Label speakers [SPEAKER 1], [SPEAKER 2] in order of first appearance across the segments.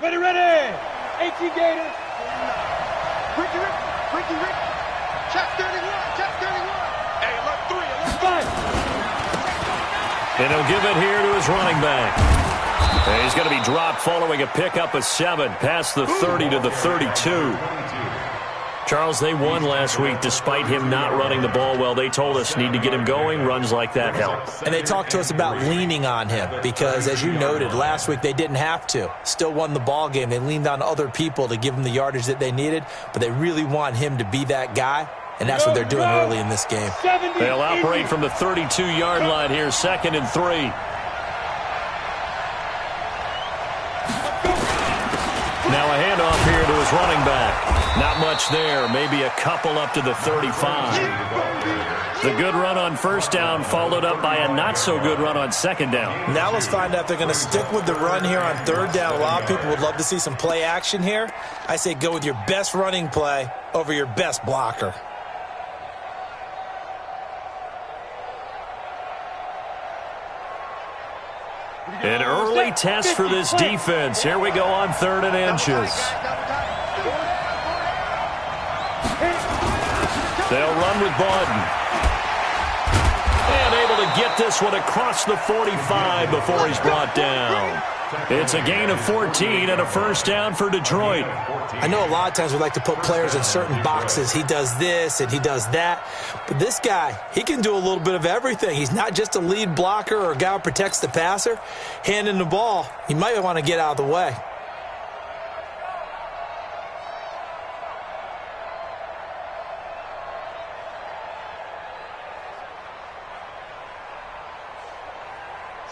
[SPEAKER 1] Ready, ready! 18 Gators.
[SPEAKER 2] Ricky, check 31. Hey, alert 3, alert
[SPEAKER 1] 5.
[SPEAKER 3] And he'll give it here to his running back. And he's going to be dropped following a pickup of 7 past the 30 to the 32. Charles, they won last week despite him not running the ball well. They told us need to get him going. Runs like that help.
[SPEAKER 4] And they talked to us about leaning on him because, as you noted, last week they didn't have to. Still won the ball game. They leaned on other people to give them the yardage that they needed, but they really want him to be that guy, and that's what they're doing early in this game.
[SPEAKER 3] They'll operate from the 32-yard line here, 2nd and 3. Now a handoff here to his running back. Not much there, maybe a couple up to the 35. The good run on first down followed up by a not-so-good run on second down.
[SPEAKER 4] Now let's find out if they're going to stick with the run here on third down. A lot of people would love to see some play action here. I say go with your best running play over your best blocker.
[SPEAKER 3] An early test for this defense. Here we go on 3rd and inches. They'll run with Bawden. And able to get this one across the 45 before he's brought down. It's a gain of 14 and a first down for Detroit.
[SPEAKER 4] I know a lot of times we like to put players in certain boxes. He does this and he does that. But this guy, he can do a little bit of everything. He's not just a lead blocker or a guy who protects the passer. Handing the ball, he might want to get out of the way.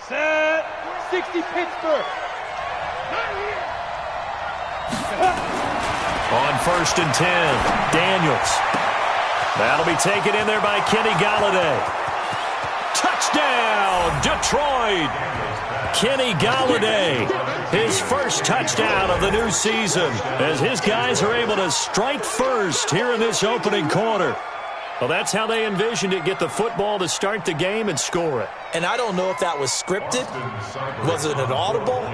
[SPEAKER 1] Set. 60 Pittsburgh.
[SPEAKER 3] On 1st and 10, Daniels. That'll be taken in there by Kenny Galladay. Touchdown, Detroit! Kenny Galladay, his first touchdown of the new season, as his guys are able to strike first here in this opening quarter. Well, that's how they envisioned it, get the football to start the game and score it.
[SPEAKER 4] And I don't know if that was scripted, was it an audible,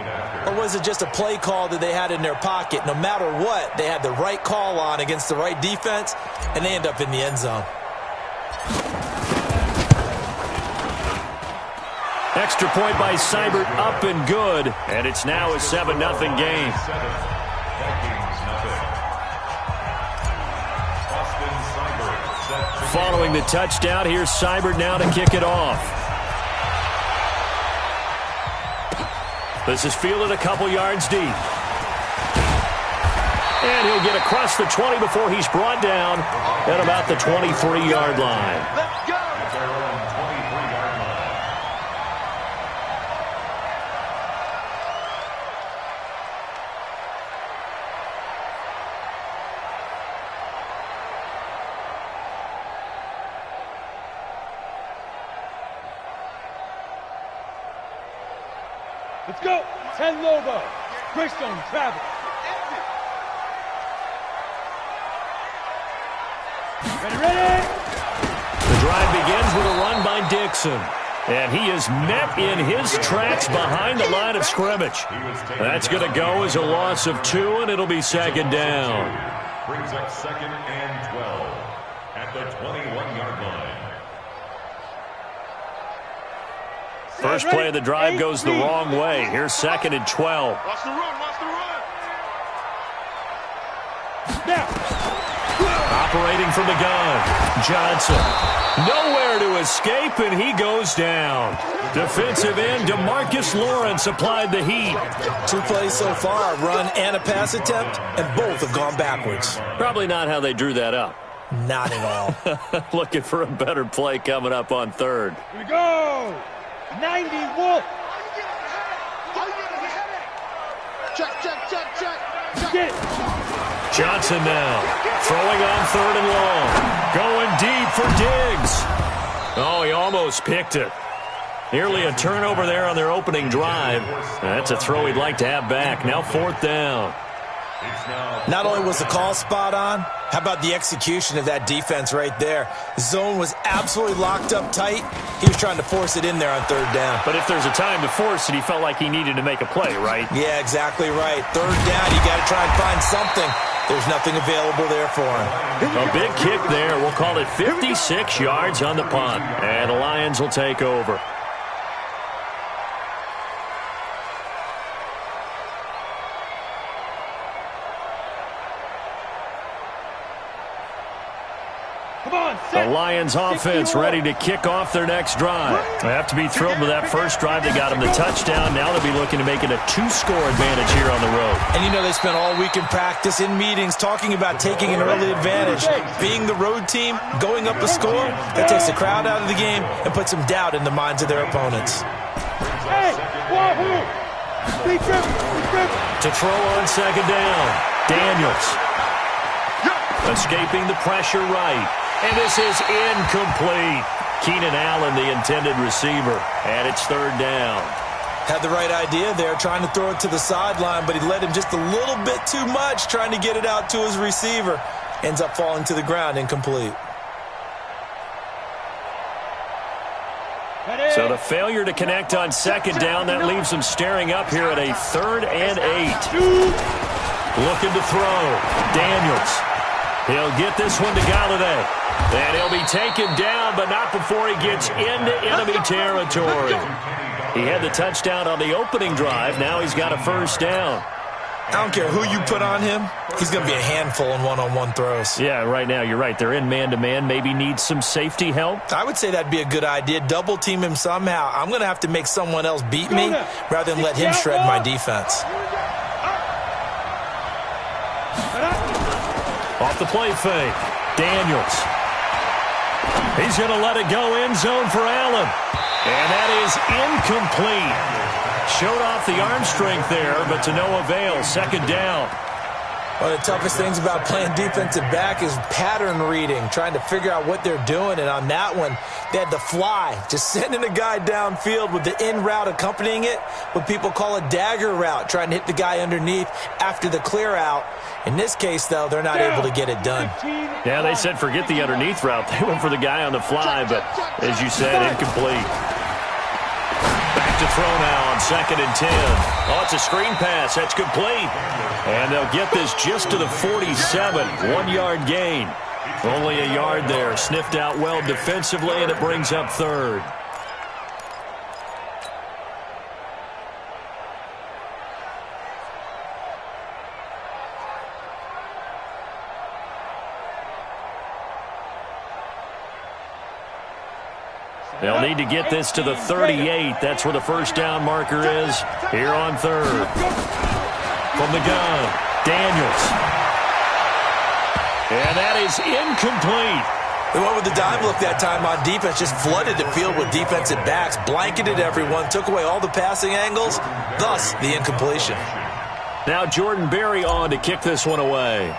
[SPEAKER 4] or was it just a play call that they had in their pocket? No matter what, they had the right call on against the right defense, and they end up in the end zone.
[SPEAKER 3] Extra point by Seibert, up and good, and it's now a 7-0 game. Following the touchdown, here's Seibert now to kick it off. This is fielded a couple yards deep. And he'll get across the 20 before he's brought down at about the 23-yard line.
[SPEAKER 2] Let's go!
[SPEAKER 1] Let's go. 10 Lobo. Greystone, travel. Ready.
[SPEAKER 3] The drive begins with a run by Dixon. And he is met in his tracks behind the line of scrimmage. That's going to go as a loss of 2, and it'll be 2nd down.
[SPEAKER 5] Brings up 2nd and 12 at the 21-yard line.
[SPEAKER 3] First play of the drive goes the wrong way. Here's 2nd and 12.
[SPEAKER 2] Watch the run, watch the run.
[SPEAKER 1] Now.
[SPEAKER 3] Operating from the gun, Johnson. Nowhere to escape, and he goes down. Defensive end DeMarcus Lawrence applied the heat.
[SPEAKER 4] 2 plays so far, a run and a pass attempt, and both have gone backwards.
[SPEAKER 3] Probably not how they drew that up.
[SPEAKER 4] Not at all.
[SPEAKER 3] Looking for a better play coming up on 3rd.
[SPEAKER 1] Here we go. 90 Wolf.
[SPEAKER 2] Check.
[SPEAKER 1] Get it.
[SPEAKER 3] Johnson now, throwing on 3rd and long. Going deep for Diggs. Oh, he almost picked it. Nearly a turnover there on their opening drive. That's a throw he'd like to have back. Now 4th down.
[SPEAKER 4] Not only was the call spot on, how about the execution of that defense right there? The zone was absolutely locked up tight. He was trying to force it in there on third down.
[SPEAKER 3] But if there's a time to force it, he felt like he needed to make a play, right?
[SPEAKER 4] Yeah, exactly right. Third down, you got to try and find something. There's nothing available there for him.
[SPEAKER 3] A big kick there. We'll call it 56 yards on the punt. And the Lions will take over. The Lions offense ready to kick off their next drive. They have to be thrilled with that first drive. They got them the touchdown. Now they'll be looking to make it a 2-score advantage here on the road.
[SPEAKER 4] And you know they spent all week in practice, in meetings, talking about taking an early advantage. Being the road team, going up a score, that takes the crowd out of the game and puts some doubt in the minds of their opponents.
[SPEAKER 3] To throw on second down, Daniels. Escaping the pressure right. And this is incomplete. Keenan Allen, the intended receiver. And it's third down.
[SPEAKER 4] Had the right idea there, trying to throw it to the sideline, but he led him just a little bit too much, trying to get it out to his receiver. Ends up falling to the ground, incomplete.
[SPEAKER 3] So the failure to connect on second down, that leaves him staring up here at a 3rd and 8. Looking to throw. Daniels. He'll get this one to Galladay. And he'll be taken down, but not before he gets into enemy territory. He had the touchdown on the opening drive. Now he's got a first down.
[SPEAKER 4] I don't care who you put on him. He's going to be a handful in one-on-one throws.
[SPEAKER 3] Yeah, right now you're right. They're in man-to-man. Maybe needs some safety help.
[SPEAKER 4] I would say that'd be a good idea. Double team him somehow. I'm going to have to make someone else beat me rather than let him shred my defense.
[SPEAKER 3] Off the play fake. Daniels. He's going to let it go end zone for Allen. And that is incomplete. Showed off the arm strength there, but to no avail. Second down.
[SPEAKER 4] One of the toughest things about playing defensive back is pattern reading, trying to figure out what they're doing. And on that one, they had the fly, just sending a guy downfield with the in route accompanying it, what people call a dagger route, trying to hit the guy underneath after the clear out. In this case, though, they're not able to get it done.
[SPEAKER 3] Yeah, they said forget the underneath route. They went for the guy on the fly, but as you said, incomplete. Back to throw now on 2nd and 10. Oh, it's a screen pass. That's complete. And they'll get this just to the 47. 1-yard gain. Only a yard there. Sniffed out well defensively, and it brings up 3rd. They'll need to get this to the 38. That's where the first down marker is here on 3rd. From the gun, Daniels. And that is incomplete.
[SPEAKER 4] They went with the dive look that time on defense, just flooded the field with defensive backs, blanketed everyone, took away all the passing angles, thus the incompletion.
[SPEAKER 3] Now Jordan Berry on to kick this one away.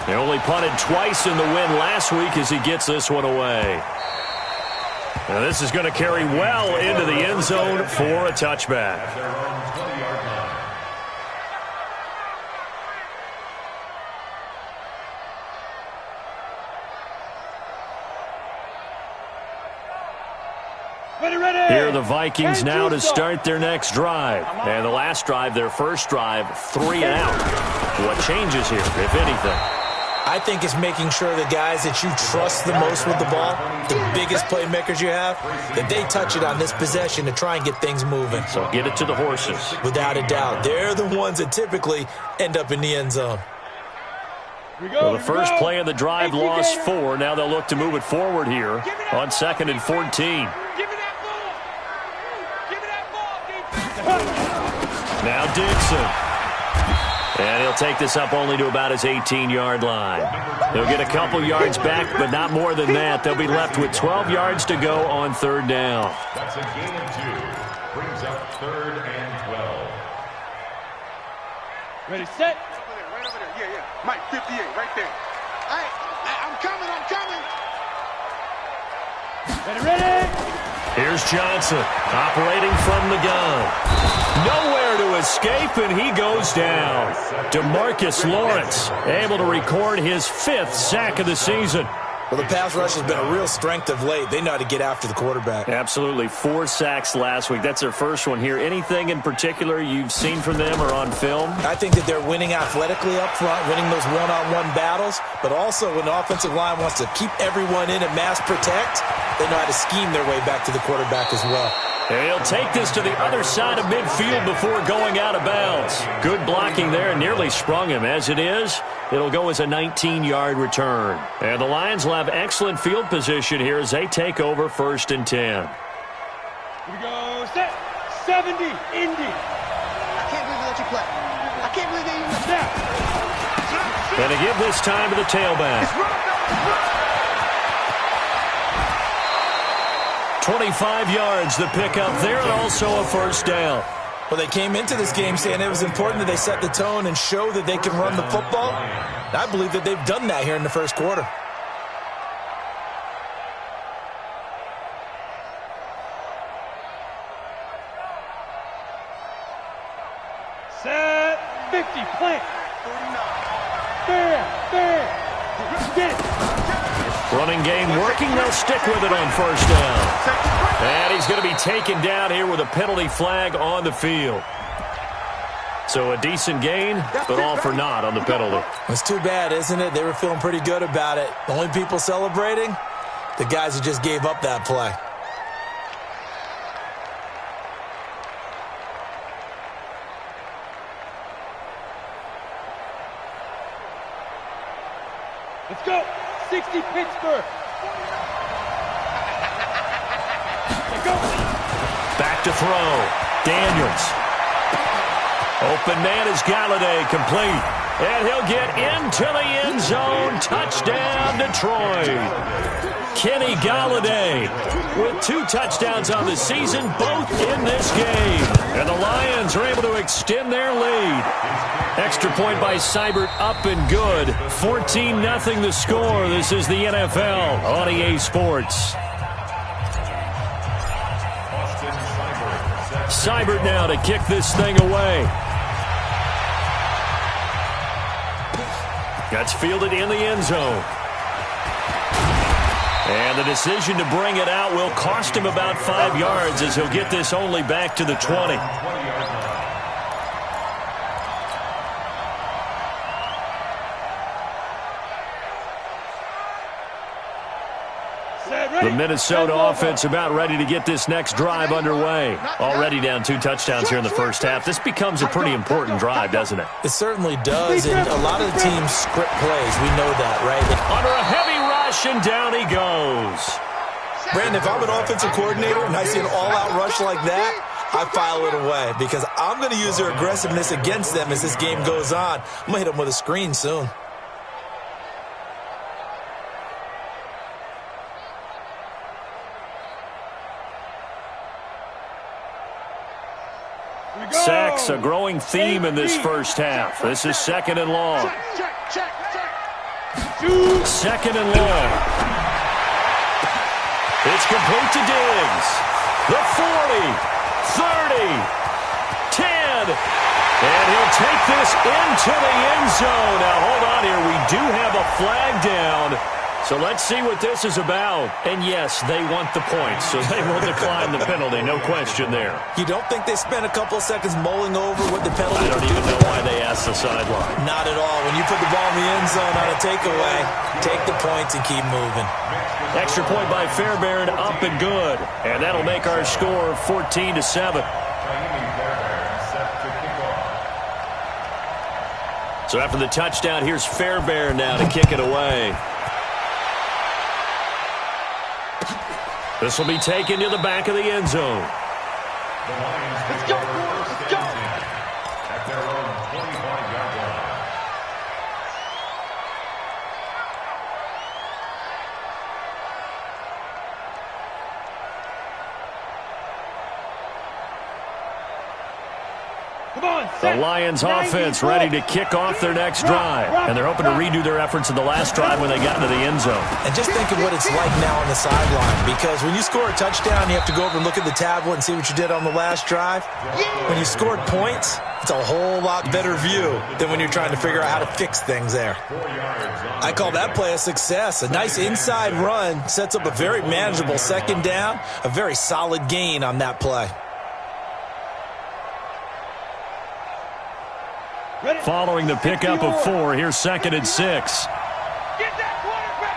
[SPEAKER 3] They only punted twice in the win last week as he gets this one away. Now this is going to carry well into the end zone for a touchback. Here are the Vikings now to start their next drive. And the last drive, their first drive, 3 and out. What changes here, if anything?
[SPEAKER 4] I think it's making sure the guys that you trust the most with the ball, the biggest playmakers you have, that they touch it on this possession to try and get things moving.
[SPEAKER 3] So get it to the horses.
[SPEAKER 4] Without a doubt. They're the ones that typically end up in the end zone.
[SPEAKER 3] Well, the first play of the drive lost 4. Now they'll look to move it forward here on 2nd and 14. Now Dixon. And he'll take this up only to about his 18-yard line. They'll get a couple yards back, but not more than that. They'll be left with 12 yards to go on 3rd down.
[SPEAKER 5] That's a gain of 2. Brings up 3rd and 12.
[SPEAKER 1] Ready, set.
[SPEAKER 2] Right over there. Yeah. Mike, 58, right there. Hey, I'm coming.
[SPEAKER 1] Ready.
[SPEAKER 3] Here's Johnson operating from the gun. Nowhere to escape, and he goes down. DeMarcus Lawrence able to record his 5th sack of the season.
[SPEAKER 4] Well, the pass rush has been a real strength of late. They know how to get after the quarterback.
[SPEAKER 3] Absolutely. 4 sacks last week. That's their first one here. Anything in particular you've seen from them or on film?
[SPEAKER 4] I think that they're winning athletically up front, winning those one-on-one battles, but also when the offensive line wants to keep everyone in and mass protect, they know how to scheme their way back to the quarterback as well.
[SPEAKER 3] And he'll take this to the other side of midfield before going out of bounds. Good blocking there. Nearly sprung him. As it is, it'll go as a 19-yard return. And the Lions will have excellent field position here as they take over 1st and 10.
[SPEAKER 1] Here we go. Set. 70. Indy.
[SPEAKER 2] I can't believe they let you play. I can't believe they even
[SPEAKER 1] Snap.
[SPEAKER 3] And to give this time to the tailback. 25 yards the pickup there, and also a 1st down.
[SPEAKER 4] Well, they came into this game saying it was important that they set the tone and show that they can run the football. And I believe that they've done that here in the 1st quarter.
[SPEAKER 1] Set. 50. Plant. Fair. Get it.
[SPEAKER 3] Running game working. They'll stick with it on 1st down. And he's going to be taken down here with a penalty flag on the field. So a decent gain, but all for naught on the penalty.
[SPEAKER 4] It's too bad, isn't it? They were feeling pretty good about it. The only people celebrating, the guys who just gave up that play.
[SPEAKER 1] Let's go. 60 Pittsburgh. Go.
[SPEAKER 3] Back to throw. Daniels. Open man is Galladay, complete. And he'll get into the end zone. Touchdown, Detroit. Kenny Galladay with 2 touchdowns on the season, both in this game. And the Lions are able to extend their lead. Extra point by Seibert, up and good. 14-0 the score. This is the NFL on EA Sports. Seibert now to kick this thing away. That's fielded in the end zone. And the decision to bring it out will cost him about 5 yards as he'll get this only back to the 20. The Minnesota offense about ready to get this next drive underway. Already down 2 touchdowns here in the 1st half. This becomes a pretty important drive, doesn't it?
[SPEAKER 4] It certainly does, and a lot of the teams script plays. We know that, right?
[SPEAKER 3] Under a heavy rush, and down he goes.
[SPEAKER 4] Brandon, if I'm an offensive coordinator and I see an all-out rush like that, I file it away because I'm going to use their aggressiveness against them as this game goes on. I'm going to hit them with a screen soon.
[SPEAKER 3] Sacks, a growing theme in this 1st half. This is 2nd and long.
[SPEAKER 2] check.
[SPEAKER 3] 2nd and long. It's complete to Diggs. The 40, 30, 10. And he'll take this into the end zone. Now, hold on here. We do have a flag down. So let's see what this is about. And yes, they want the points, so they will decline the penalty. No question there.
[SPEAKER 4] You don't think they spent a couple of seconds mulling over what the penalty
[SPEAKER 3] I don't
[SPEAKER 4] would do?
[SPEAKER 3] even know why they asked the sideline.
[SPEAKER 4] Not at all. When you put the ball in the end zone on a takeaway, take the points and keep moving.
[SPEAKER 3] Extra point by Fairbairn, up and good. And that'll make our score 14-7. So after the touchdown, here's Fairbairn now to kick it away. This will be taken to the back of the end zone.
[SPEAKER 2] Let's go, boys. Let's go.
[SPEAKER 5] At their own 25-yard line.
[SPEAKER 1] Come on,
[SPEAKER 3] The Lions offense ready to kick off their next drive. And they're hoping to redo their efforts in the last drive when they got into the end zone.
[SPEAKER 4] And just think of what it's like now on the sideline, because when you score a touchdown, you have to go over and look at the tablet and see what you did on the last drive. When you scored points, It's a whole lot better view than when you're trying to figure out how to fix things there. I call that play a success. A nice inside run sets up a very manageable second down, a very solid gain on that play.
[SPEAKER 3] Following the pickup of 4, here's 2nd and 6.
[SPEAKER 1] Get that quarterback.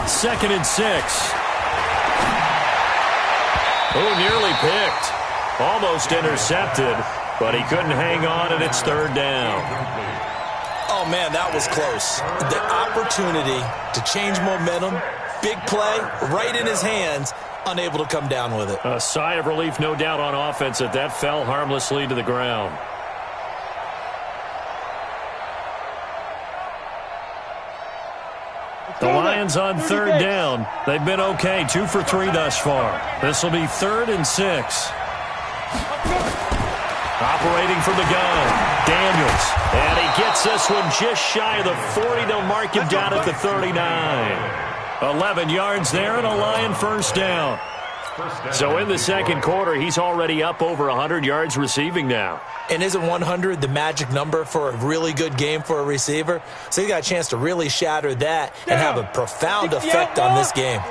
[SPEAKER 1] And
[SPEAKER 3] 2nd and 6. Oh, nearly picked. Almost intercepted, but he couldn't hang on, and it's 3rd down.
[SPEAKER 4] Oh, man, that was close. The opportunity to change momentum, big play, right in his hands, unable to come down with it.
[SPEAKER 3] A sigh of relief, no doubt, on offense that fell harmlessly to the ground. The Lions on 3rd down. They've been okay, 2 for 3 thus far. This will be 3rd and 6. Operating from the gun, Daniels. And he gets this one just shy of the 40. They'll mark him down at the 39. 11 yards there and a Lion first down. So in the second quarter, he's already up over 100 yards receiving now.
[SPEAKER 4] And isn't 100 the magic number for a really good game for a receiver? So he got a chance to really shatter that and have a profound effect on this game.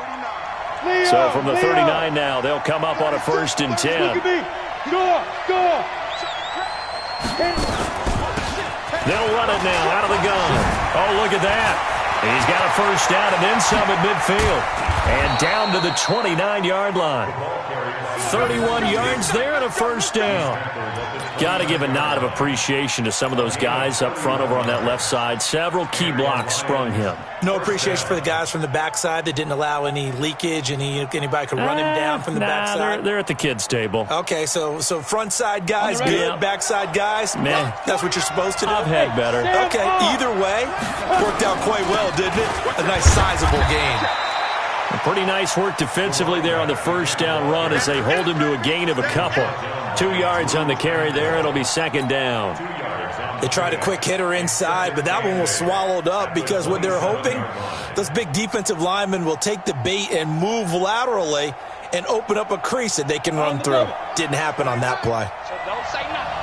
[SPEAKER 3] So from the 39 now, they'll come up on a 1st and 10. They'll run it now out of the gun. Oh, look at that. He's got a first down and then some at midfield. And down to the 29-yard line. 31 yards there and a first down. Got to give a nod of appreciation to some of those guys up front over on that left side. Several key blocks sprung him.
[SPEAKER 4] No appreciation for the guys from the backside that didn't allow any leakage, anybody could run him down from the backside.
[SPEAKER 3] They're at the kids' table.
[SPEAKER 4] Okay, so front side guys good, backside guys,
[SPEAKER 3] man,
[SPEAKER 4] that's what you're supposed to do.
[SPEAKER 3] I've had better.
[SPEAKER 4] Okay, either way, worked out quite well, didn't it? A nice sizable gain.
[SPEAKER 3] Pretty nice work defensively there on the first down run as they hold him to a gain of a couple. 2 yards on the carry there. It'll be 2nd down.
[SPEAKER 4] They tried a quick hitter inside, but that one was swallowed up because what they're hoping, those big defensive linemen will take the bait and move laterally and open up a crease that they can run through. Didn't happen on that play.
[SPEAKER 2] So don't say nothing.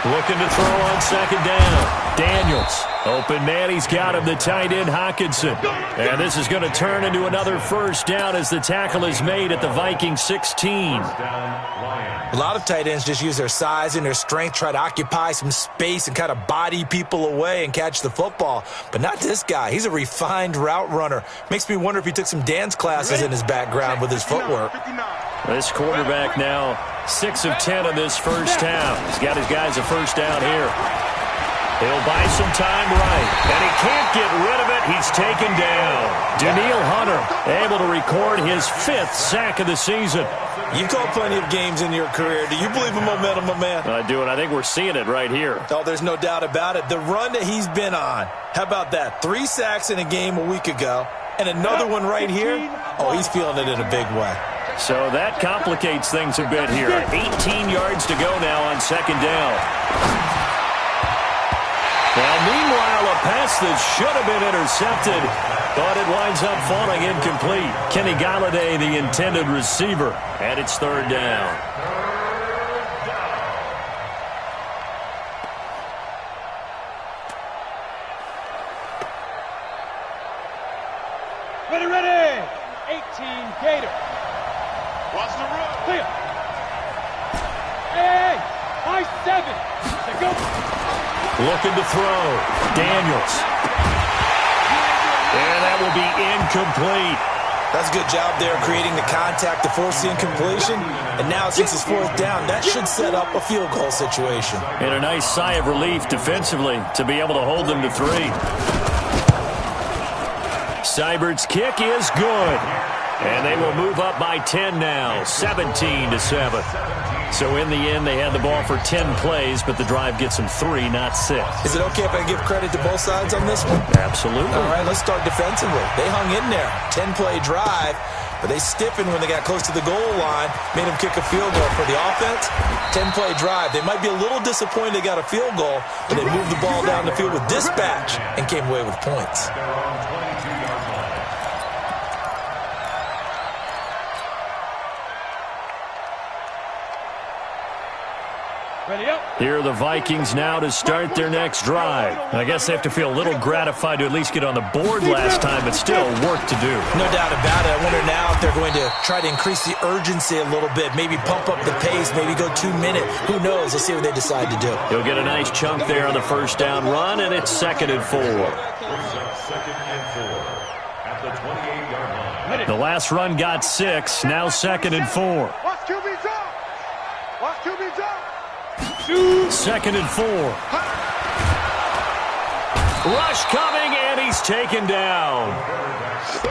[SPEAKER 3] Looking to throw on 2nd down. Daniels. Open man, he's got him, the tight end, Hockenson. And this is going to turn into another first down as the tackle is made at the Viking 16.
[SPEAKER 4] A lot of tight ends just use their size and their strength, try to occupy some space and kind of body people away and catch the football. But not this guy. He's a refined route runner. Makes me wonder if he took some dance classes in his background with his footwork.
[SPEAKER 3] This quarterback now 6 of 10 in this first half. He's got his guys a first down here. He'll buy some time right, and he can't get rid of it. He's taken down. Daniil Hunter able to record his 5th sack of the season.
[SPEAKER 4] You've called plenty of games in your career. Do you believe in momentum, my man?
[SPEAKER 3] I do, and I think we're seeing it right here.
[SPEAKER 4] Oh, there's no doubt about it. The run that he's been on, how about that? 3 sacks in a game a week ago, and another one right here. Oh, he's feeling it in a big way.
[SPEAKER 3] So that complicates things a bit here. 18 yards to go now on 2nd down. Now, meanwhile, a pass that should have been intercepted, but it winds up falling incomplete. Kenny Galladay, the intended receiver, and it's 3rd down.
[SPEAKER 1] Ready. 18 Gator.
[SPEAKER 2] Watch the run.
[SPEAKER 1] Clear. Hey, high 7. Go.
[SPEAKER 3] Looking to throw. Daniels. And that will be incomplete.
[SPEAKER 4] That's a good job there creating the contact to force the incompletion. And now since it's 4th down, that should set up a field goal situation.
[SPEAKER 3] And a nice sigh of relief defensively to be able to hold them to 3. Seibert's kick is good. And they will move up by 10 now, 17-7. So in the end, they had the ball for 10 plays, but the drive gets them 3, not 6.
[SPEAKER 4] Is it okay if I give credit to both sides on this one?
[SPEAKER 3] Absolutely.
[SPEAKER 4] All right, let's start defensively. They hung in there. 10-play drive, but they stiffened when they got close to the goal line, made them kick a field goal. For the offense, 10-play drive. They might be a little disappointed they got a field goal, but they moved the ball down the field with dispatch and came away with points.
[SPEAKER 3] Here are the Vikings now to start their next drive. I guess they have to feel a little gratified to at least get on the board last time, but still work to do.
[SPEAKER 4] No doubt about it. I wonder now if they're going to try to increase the urgency a little bit, maybe pump up the pace, maybe go 2 minute. Who knows? Let's see what they decide to do.
[SPEAKER 3] He'll get a nice chunk there on the first down run, and it's 2nd and 4.
[SPEAKER 5] 2nd and 4 at the 28-yard line.
[SPEAKER 3] The last run got 6, now 2nd and 4.
[SPEAKER 2] Watch QB drop. Watch QB drop.
[SPEAKER 3] 2nd and 4. Rush coming, and he's taken down.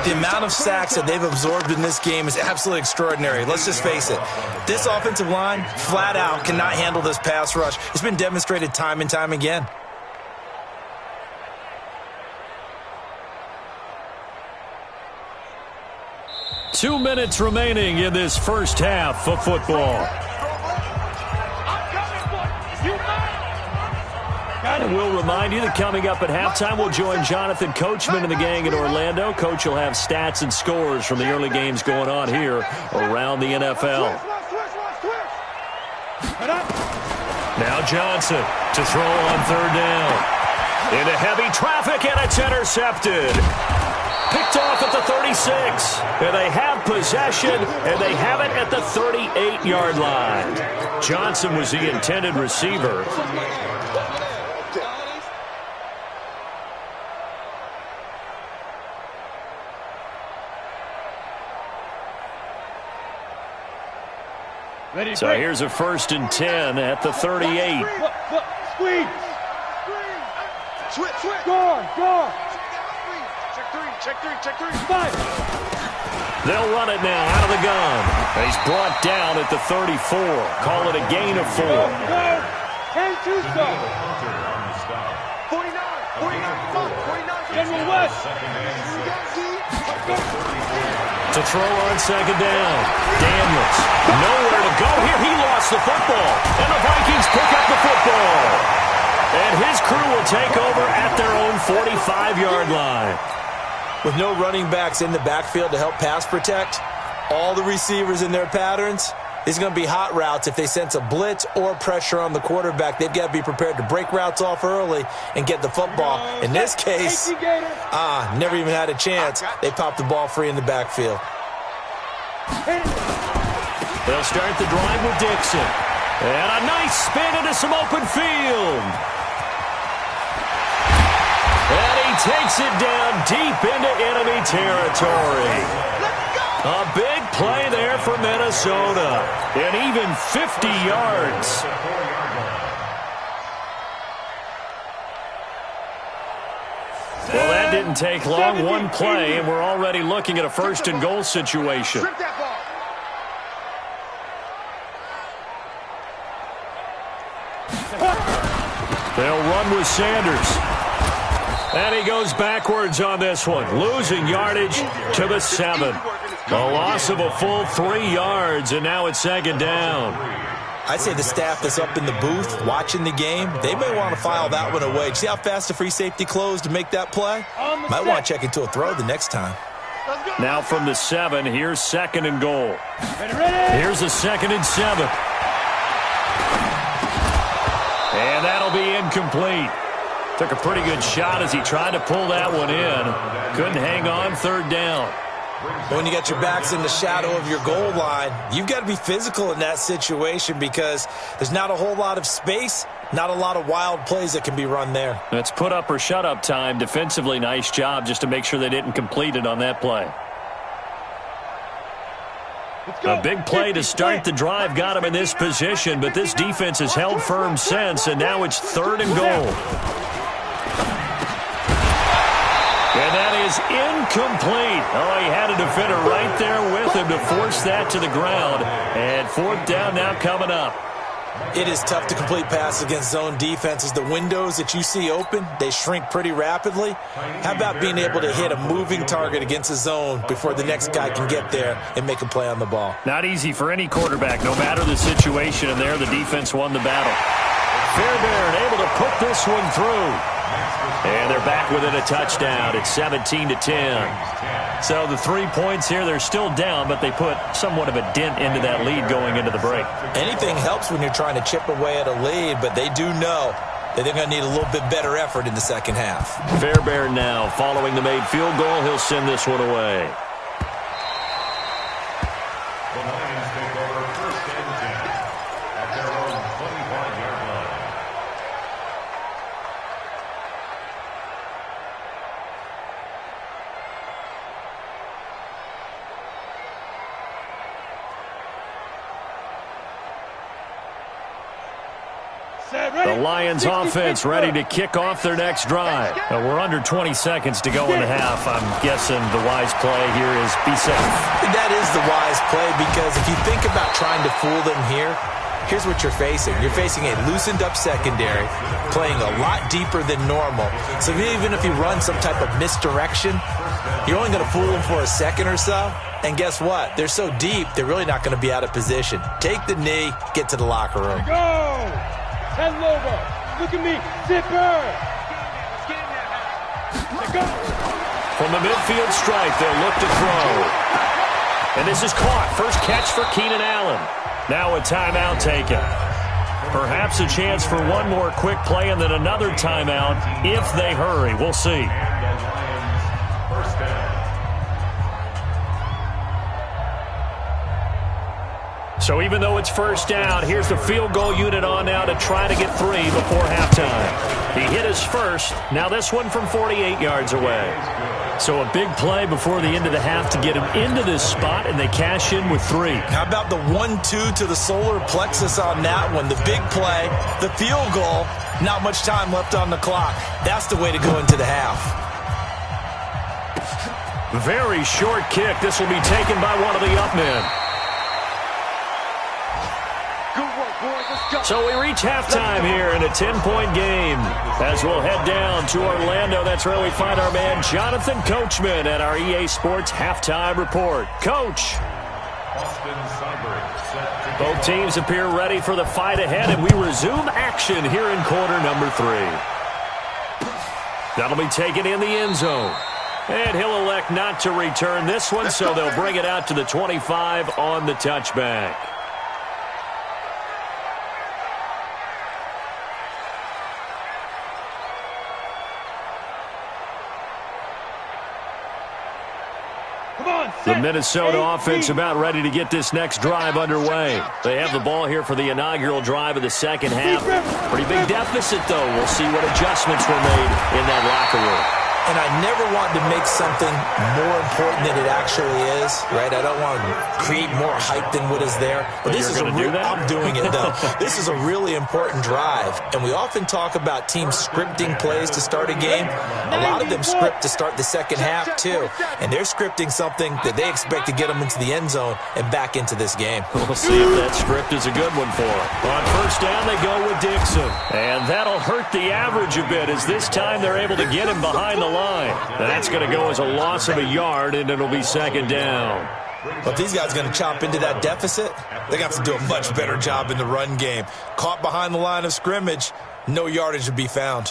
[SPEAKER 4] The amount of sacks that they've absorbed in this game is absolutely extraordinary. Let's just face it. This offensive line, flat out, cannot handle this pass rush. It's been demonstrated time and time again.
[SPEAKER 3] Two minutes remaining in this first half of football. And we'll remind you that coming up at halftime, we'll join Jonathan Coachman and the gang in Orlando. Coach will have stats and scores from the early games going on here around the NFL. Now Johnson to throw on 3rd down. Into heavy traffic, and it's intercepted. Picked off at the 36. And they have possession, and they have it at the 38-yard line. Johnson was the intended receiver. So here's a 1st and 10 at the 38.
[SPEAKER 1] Squeeze.
[SPEAKER 2] Switch.
[SPEAKER 1] Score.
[SPEAKER 2] Check three.
[SPEAKER 1] 5.
[SPEAKER 3] They'll run it now out of the gun. He's brought down at the 34. Call it a gain of 4.
[SPEAKER 1] Go. And 2 stop.
[SPEAKER 2] 49.
[SPEAKER 1] General West.
[SPEAKER 3] To throw on 2nd down. Daniels. Nowhere to go here. He lost the football. And the Vikings pick up the football. And his crew will take over at their own 45-yard line.
[SPEAKER 4] With no running backs in the backfield to help pass protect, all the receivers in their patterns, it's going to be hot routes. If they sense a blitz or pressure on the quarterback, they've got to be prepared to break routes off early and get the football. In this case, never even had a chance. They popped the ball free in the backfield.
[SPEAKER 3] They'll start the drive with Dixon. And a nice spin into some open field. And he takes it down deep into enemy territory. A big play there for Minnesota. And even 50 yards. Well, that didn't take long. One play, and we're already looking at a 1st and goal situation. They'll run with Sanders. And he goes backwards on this one, losing yardage to the 7. A loss of a full 3 yards, and now it's 2nd down.
[SPEAKER 4] I'd say the staff that's up in the booth watching the game, they may want to file that one away. See how fast the free safety closed to make that play? Might want to check into a throw the next time.
[SPEAKER 3] Now from the 7, here's 2nd and goal. Here's a 2nd and 7. And that'll be incomplete. Took a pretty good shot as he tried to pull that one in. Couldn't hang on 3rd down.
[SPEAKER 4] When you got your backs in the shadow of your goal line, you've got to be physical in that situation because there's not a whole lot of space, not a lot of wild plays that can be run there.
[SPEAKER 3] That's put up or shut up time. Defensively, nice job just to make sure they didn't complete it on that play. A big play to start the drive got him in this position, but this defense has held firm since, and now it's 3rd and goal. And that is incomplete. Oh, he had a defender right there with him to force that to the ground. And 4th down now coming up.
[SPEAKER 4] It is tough to complete passes against zone defenses. The windows that you see open, they shrink pretty rapidly. How about being able to hit a moving target against a zone before the next guy can get there and make a play on the ball?
[SPEAKER 3] Not easy for any quarterback, no matter the situation. And there, the defense won the battle. Fairbairn able to put this one through. And they're back within a touchdown. It's 17-10. So the 3 points here, they're still down, but they put somewhat of a dent into that lead going into the break.
[SPEAKER 4] Anything helps when you're trying to chip away at a lead, but they do know that they're going to need a little bit better effort in the second half.
[SPEAKER 3] Fairbairn now following the made field goal. He'll send this one away.
[SPEAKER 5] The Lions take over 1st and 10 at their own 25-yard line.
[SPEAKER 3] The Lions offense ready to kick off their next drive. We're under 20 seconds to go in the half. I'm guessing the wise play here is be safe.
[SPEAKER 4] That is the wise play, because if you think about trying to fool them here, here's what you're facing. You're facing a loosened up secondary, playing a lot deeper than normal. So even if you run some type of misdirection, you're only going to fool them for a second or so. And guess what? They're so deep, they're really not going to be out of position. Take the knee, get to the locker room.
[SPEAKER 1] Go! Head over. Look at me. Zipper. Go.
[SPEAKER 3] From the midfield stripe, they'll look to throw. And this is caught. First catch for Keenan Allen. Now a timeout taken. Perhaps a chance for one more quick play and then another timeout if they hurry. We'll see.
[SPEAKER 5] First down.
[SPEAKER 3] So even though it's first down, here's the field goal unit on now to try to get 3 before halftime. He hit his first. Now this one from 48 yards away. So a big play before the end of the half to get him into this spot, and they cash in with 3.
[SPEAKER 4] How about the 1-2 to the solar plexus on that one? The big play, the field goal, not much time left on the clock. That's the way to go into the half.
[SPEAKER 3] Very short kick. This will be taken by one of the up men. So we reach halftime here in a 10-point game. As we'll head down to Orlando, that's where we find our man Jonathan Coachman at our EA Sports Halftime Report. Coach. Both teams appear ready for the fight ahead, and we resume action here in quarter number 3. That'll be taken in the end zone. And he'll elect not to return this one, so they'll bring it out to the 25 on the touchback. The Minnesota offense about ready to get this next drive underway. They have the ball here for the inaugural drive of the second half. Pretty big deficit, though. We'll see what adjustments were made in that locker room.
[SPEAKER 4] And I never want to make something more important than it actually is, right? I don't want to create more hype than what is there.
[SPEAKER 3] But this is a do that?
[SPEAKER 4] I'm doing it, though. This is a really important drive. And we often talk about teams scripting plays to start a game. A lot of them script to start the second half, too. And they're scripting something that they expect to get them into the end zone and back into this game.
[SPEAKER 3] We'll see if that script is a good one for them. On first down, they go with Dixon. And that'll hurt the average a bit, as this time they're able to get him behind the line. That's going to go as a loss of a yard, and it'll be second down.
[SPEAKER 4] But if these guys are going to chop into that deficit, they're going to have to do a much better job in the run game. Caught behind the line of scrimmage, no yardage to be found.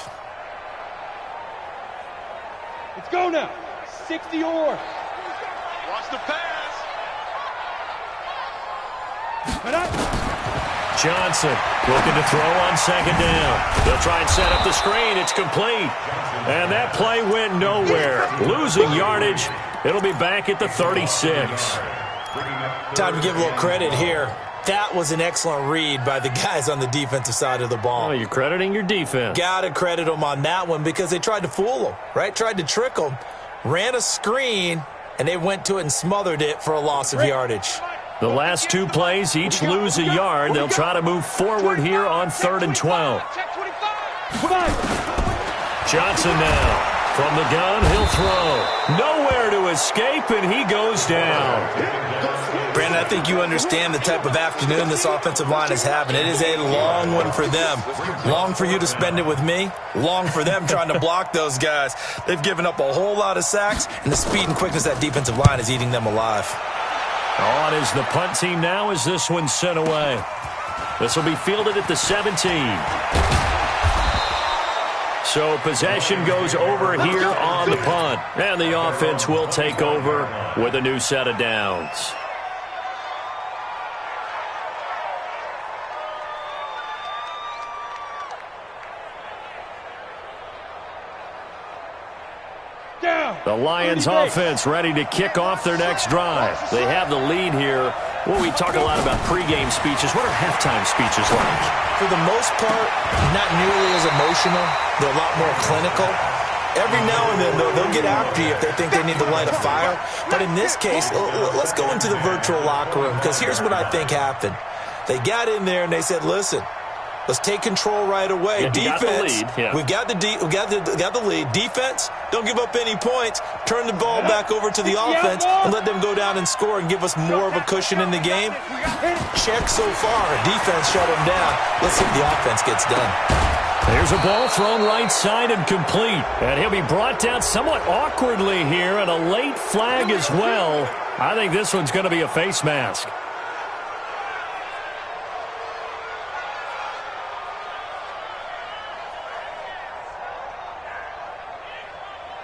[SPEAKER 1] Let's go now. 60 or.
[SPEAKER 2] Watch the pass.
[SPEAKER 3] Johnson looking to throw on second down. They'll try and set up the screen. It's complete. And that play went nowhere. Losing yardage. It'll be back at the 36.
[SPEAKER 4] Time to give a little credit here. That was an excellent read by the guys on the defensive side of the ball.
[SPEAKER 3] Oh, you're crediting your defense.
[SPEAKER 4] Got to credit them on that one, because they tried to fool them, right? Tried to trick them. Ran a screen, and they went to it and smothered it for a loss of yardage.
[SPEAKER 3] The last 2 plays each lose a yard. They'll try to move forward here on 3rd and 12. Johnson now. From the gun, he'll throw. Nowhere to escape, and he goes down.
[SPEAKER 4] Brandon, I think you understand the type of afternoon this offensive line is having. It is a long one for them. Long for you to spend it with me. Long for them trying to block those guys. They've given up a whole lot of sacks, and the speed and quickness of that defensive line is eating them alive.
[SPEAKER 3] On is the punt team now as this one's sent away. This will be fielded at the 17. So possession goes over here on the punt. And the offense will take over with a new set of downs. The Lions offense ready to kick off their next drive. They have the lead here. Well, we talk a lot about pregame speeches. What are halftime speeches like?
[SPEAKER 4] For the most part, not nearly as emotional. They're a lot more clinical. Every now and then, though, they'll get after you if they think they need to light a fire. But in this case, let's go into the virtual locker room, because here's what I think happened. They got in there and they said, listen, let's take control right away.
[SPEAKER 3] Yeah,
[SPEAKER 4] defense,
[SPEAKER 3] we've
[SPEAKER 4] got the lead. Defense, don't give up any points. Turn the ball back over to the offense and let them go down and score and give us more of a cushion in the game. Check so far. Defense shut them down. Let's see if the offense gets done.
[SPEAKER 3] There's a ball thrown right side and complete. And he'll be brought down somewhat awkwardly here, and a late flag as well. I think this one's going to be a face mask.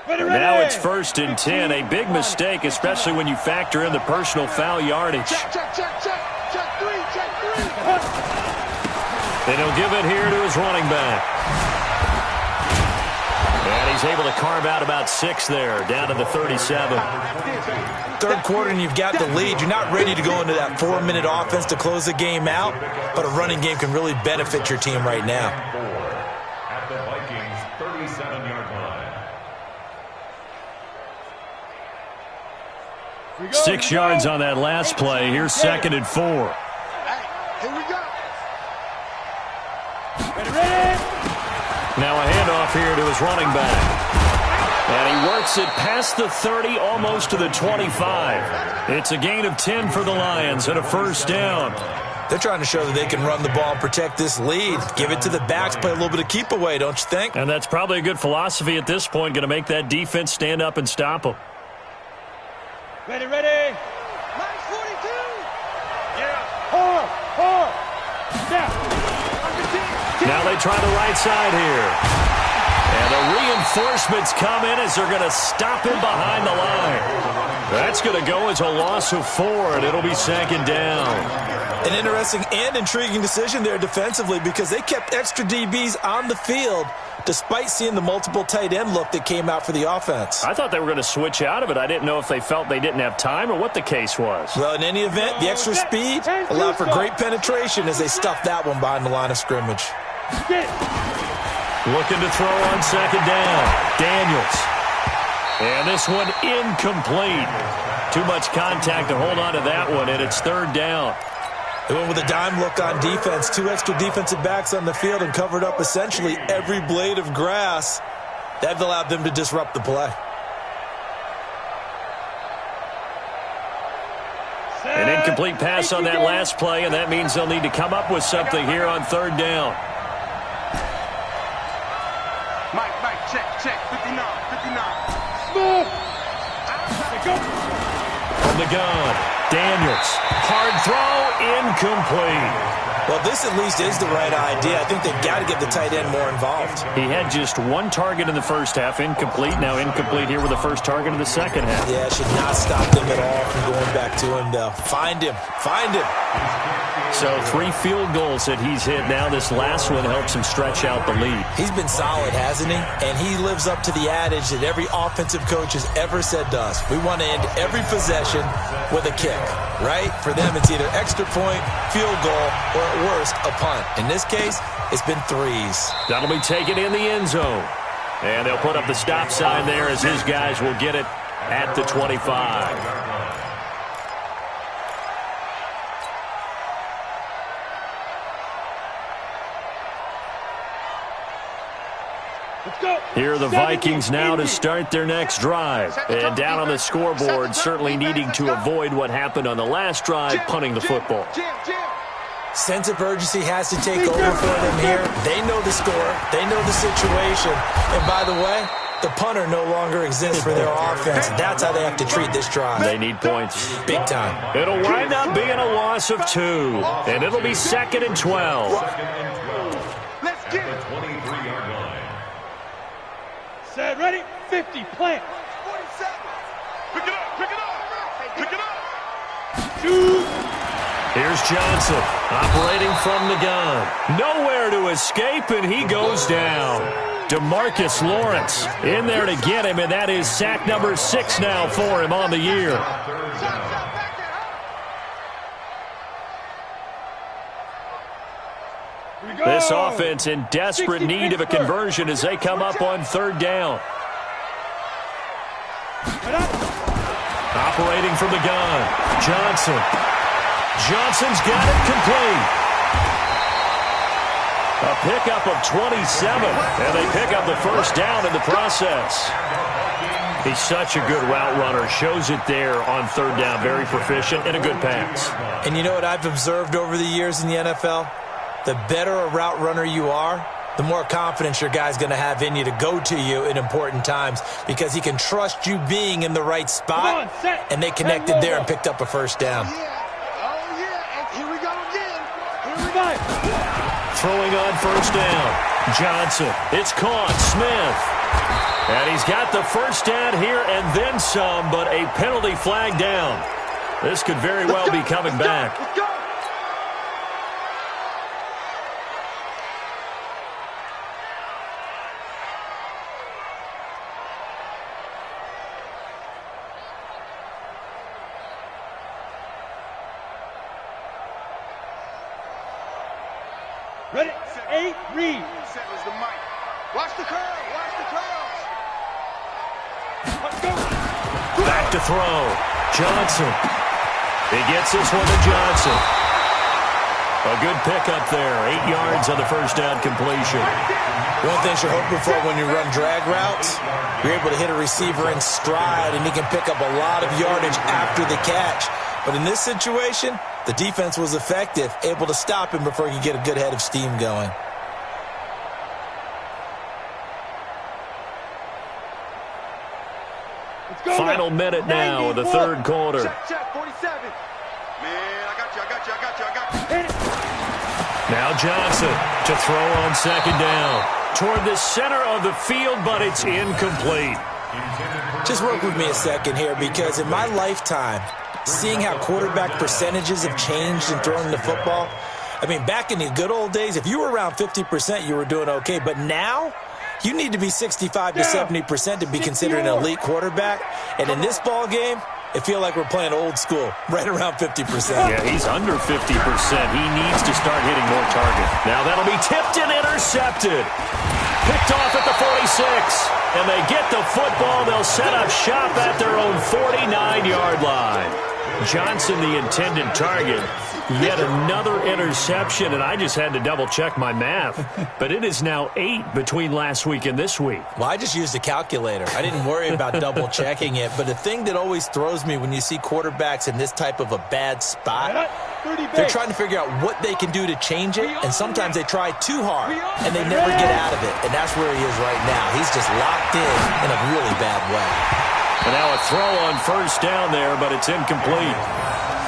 [SPEAKER 3] Now it's 1st and 10. A big mistake, especially when you factor in the personal foul yardage.
[SPEAKER 2] Check three.
[SPEAKER 3] And he'll give it here to his running back. And he's able to carve out about 6 there, down to the 37.
[SPEAKER 4] Third quarter and you've got the lead. You're not ready to go into that 4-minute offense to close the game out, but a running game can really benefit your team right now.
[SPEAKER 5] At the Vikings 37-yard line.
[SPEAKER 3] 6 yards on that last play. Here's 2nd and 4.
[SPEAKER 2] Here we go.
[SPEAKER 3] Now a handoff here to his running back. And he works it past the 30, almost to the 25. It's a gain of 10 for the Lions and a 1st down.
[SPEAKER 4] They're trying to show that they can run the ball and protect this lead. Give it to the backs, play a little bit of keep away, don't you think?
[SPEAKER 3] And that's probably a good philosophy at this point, going to make that defense stand up and stop them.
[SPEAKER 1] Ready.
[SPEAKER 2] Line 42. Yeah.
[SPEAKER 3] Now they try the right side here. And the reinforcements come in as they're going to stop him behind the line. That's going to go as a loss of 4, and it'll be 2nd down.
[SPEAKER 4] An interesting and intriguing decision there defensively, because they kept extra DBs on the field despite seeing the multiple tight end look that came out for the offense.
[SPEAKER 3] I thought they were going to switch out of it. I didn't know if they felt they didn't have time or what the case was.
[SPEAKER 4] Well, in any event, the extra speed allowed for great penetration as they stuffed that one behind the line of scrimmage.
[SPEAKER 3] Looking to throw on 2nd down. Daniels. And this one incomplete. Too much contact to hold on to that one, and it's 3rd down.
[SPEAKER 4] They went with a dime look on defense. 2 extra defensive backs on the field and covered up essentially every blade of grass. That allowed them to disrupt the play.
[SPEAKER 3] An incomplete pass on that last play, and that means they'll need to come up with something here on 3rd down.
[SPEAKER 2] Mike, check. 59.
[SPEAKER 3] From the gun, Daniels. Hard throw, incomplete.
[SPEAKER 4] Well, this at least is the right idea. I think they've got to get the tight end more involved.
[SPEAKER 3] He had just 1 target in the first half, incomplete. Now incomplete here with the first target in the second half.
[SPEAKER 4] Yeah, it should not stop them at all from going back to him, though. Find him.
[SPEAKER 3] So 3 field goals that he's hit now. This last one helps him stretch out the lead.
[SPEAKER 4] He's been solid, hasn't he? And he lives up to the adage that every offensive coach has ever said to us. We want to end every possession with a kick, right? For them, it's either extra point, field goal, or at worst, a punt. In this case, it's been 3s.
[SPEAKER 3] That'll be taken in the end zone. And they'll put up the stop sign there as his guys will get it at the 25. Here are the Vikings now to start their next drive. And down on the scoreboard, certainly needing to avoid what happened on the last drive, punting the football.
[SPEAKER 4] Sense of urgency has to take over for them here. They know the score. They know the situation. And by the way, the punter no longer exists for their offense. That's how they have to treat this drive.
[SPEAKER 3] They need points.
[SPEAKER 4] Big time.
[SPEAKER 3] It'll wind up being a loss of 2. And it'll be 2nd and 12.
[SPEAKER 2] Let's get it.
[SPEAKER 1] Set, ready, 50, plant.
[SPEAKER 2] 47. Pick it up, pick it up, pick it up.
[SPEAKER 1] Shoot.
[SPEAKER 3] Here's Johnson operating from the gun. Nowhere to escape, and he goes down. DeMarcus Lawrence in there to get him, and that is sack number 6 now for him on the year. This offense in desperate need of a conversion as they come up on 3rd down. Operating from the gun, Johnson. Johnson's got it complete. A pickup of 27, and they pick up the first down in the process. He's such a good route runner. Shows it there on 3rd down. Very proficient and a good pass.
[SPEAKER 4] And you know what I've observed over the years in the NFL? The better a route runner you are, the more confidence your guy's going to have in you to go to you in important times because he can trust you being in the right spot, and they connected there and picked up a first down.
[SPEAKER 2] Oh, yeah, and here we go again. Here we go.
[SPEAKER 3] Throwing on 1st down. Johnson. It's caught. Smith. And he's got the first down here and then some, but a penalty flag down. This could very well be coming back.
[SPEAKER 2] Let's go.
[SPEAKER 1] Ready, 8, read.
[SPEAKER 2] Set was the mic. Watch the curl, watch the curls.
[SPEAKER 1] Let's go.
[SPEAKER 3] Back to throw. Johnson. He gets this one to Johnson. A good pickup there. 8 yards on the first down completion.
[SPEAKER 4] One thing you're hoping for when you run drag routes, you're able to hit a receiver in stride, and he can pick up a lot of yardage after the catch. But in this situation, the defense was effective, able to stop him before he could get a good head of steam going.
[SPEAKER 1] Let's go.
[SPEAKER 3] Final minute now of the 3rd quarter.
[SPEAKER 2] Check, 47. Man, I got you.
[SPEAKER 1] Hit it.
[SPEAKER 3] Now Johnson to throw on 2nd down. Toward the center of the field, but it's incomplete.
[SPEAKER 4] Just work with me a second here, because in my lifetime, seeing how quarterback percentages have changed in throwing the football, I mean, back in the good old days, if you were around 50%, you were doing okay. But now, you need to be 65 to 70% to be considered an elite quarterback. And in this ball game, I feel like we're playing old school, right around 50%.
[SPEAKER 3] Yeah, he's under 50%. He needs to start hitting more target. Now that'll be tipped and intercepted. Picked off at the 46. And they get the football. They'll set up shop at their own 49-yard line. Johnson, the intended target. Yet another interception, and I just had to double-check my math. But it is now 8 between last week and this week.
[SPEAKER 4] Well, I just used a calculator. I didn't worry about double-checking it. But the thing that always throws me when you see quarterbacks in this type of a bad spot, they're trying to figure out what they can do to change it, and sometimes they try too hard, and they never get out of it. And that's where he is right now. He's just locked in a really bad way.
[SPEAKER 3] And now a throw on 1st down there, but it's incomplete.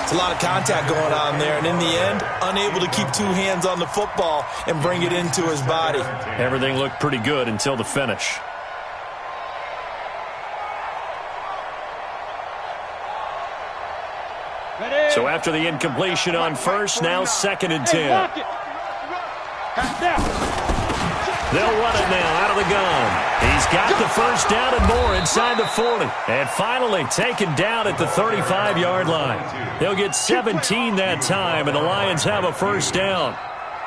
[SPEAKER 4] It's a lot of contact going on there, and in the end, unable to keep 2 hands on the football and bring it into his body.
[SPEAKER 3] Everything looked pretty good until the finish.
[SPEAKER 1] Ready.
[SPEAKER 3] So after the incompletion on 1st, now 2nd and 10.
[SPEAKER 1] Lock it.
[SPEAKER 3] They'll run it now out of the gun. He's got the first down and more inside the 40. And finally taken down at the 35-yard line. They'll get 17 that time, and the Lions have a first down.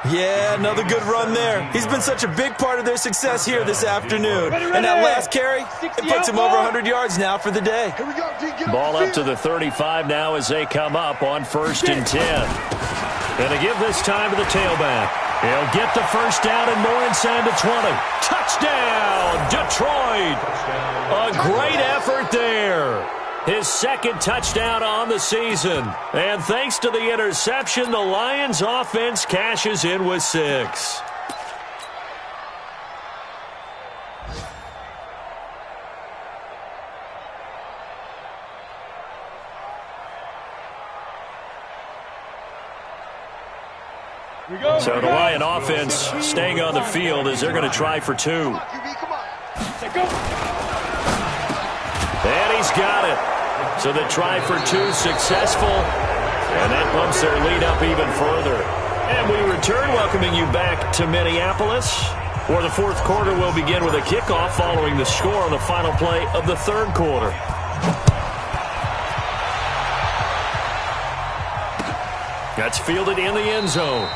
[SPEAKER 4] Yeah, another good run there. He's been such a big part of their success here this afternoon. And that last carry, it puts him over 100 yards now for the day.
[SPEAKER 2] Here we go, D. Get
[SPEAKER 3] Ball
[SPEAKER 2] the
[SPEAKER 3] up to the 35 now as they come up on 1st and 10. And they give this time to the tailback. He'll get the first down and more inside the 20. Touchdown, Detroit. A great effort there. His 2nd touchdown on the season. And thanks to the interception, the Lions offense cashes in with 6.
[SPEAKER 1] Go.
[SPEAKER 3] So the Lion offense staying on the field as they're going to try for 2.
[SPEAKER 1] Set, go.
[SPEAKER 3] And he's got it. So the try for two successful. And that bumps their lead up even further. And we return, welcoming you back to Minneapolis, where the fourth quarter will begin with a kickoff following the score on the final play of the third quarter. That's fielded in the end zone.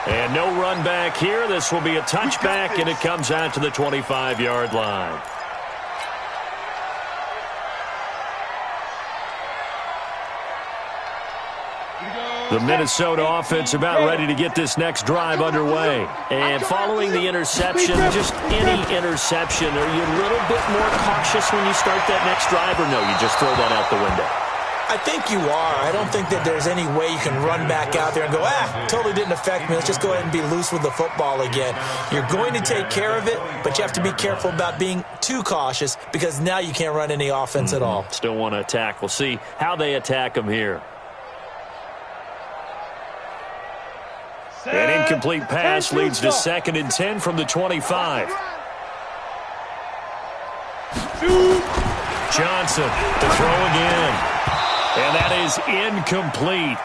[SPEAKER 3] And no run back here. This will be a touchback, and it comes out to the 25-yard line. The Minnesota offense about ready to get this next drive underway. And following the interception, just any interception, are you a little bit more cautious when you start that next drive, or no, you just throw that out the window?
[SPEAKER 4] I think you are. I don't think that there's any way you can run back out there and go, totally didn't affect me. Let's just go ahead and be loose with the football again. You're going to take care of it, but you have to be careful about being too cautious because now you can't run any offense at all.
[SPEAKER 3] Still want to attack. We'll see how they attack them here. An incomplete pass leads to 2nd and 10 from the 25. Johnson to throw again. And that is incomplete.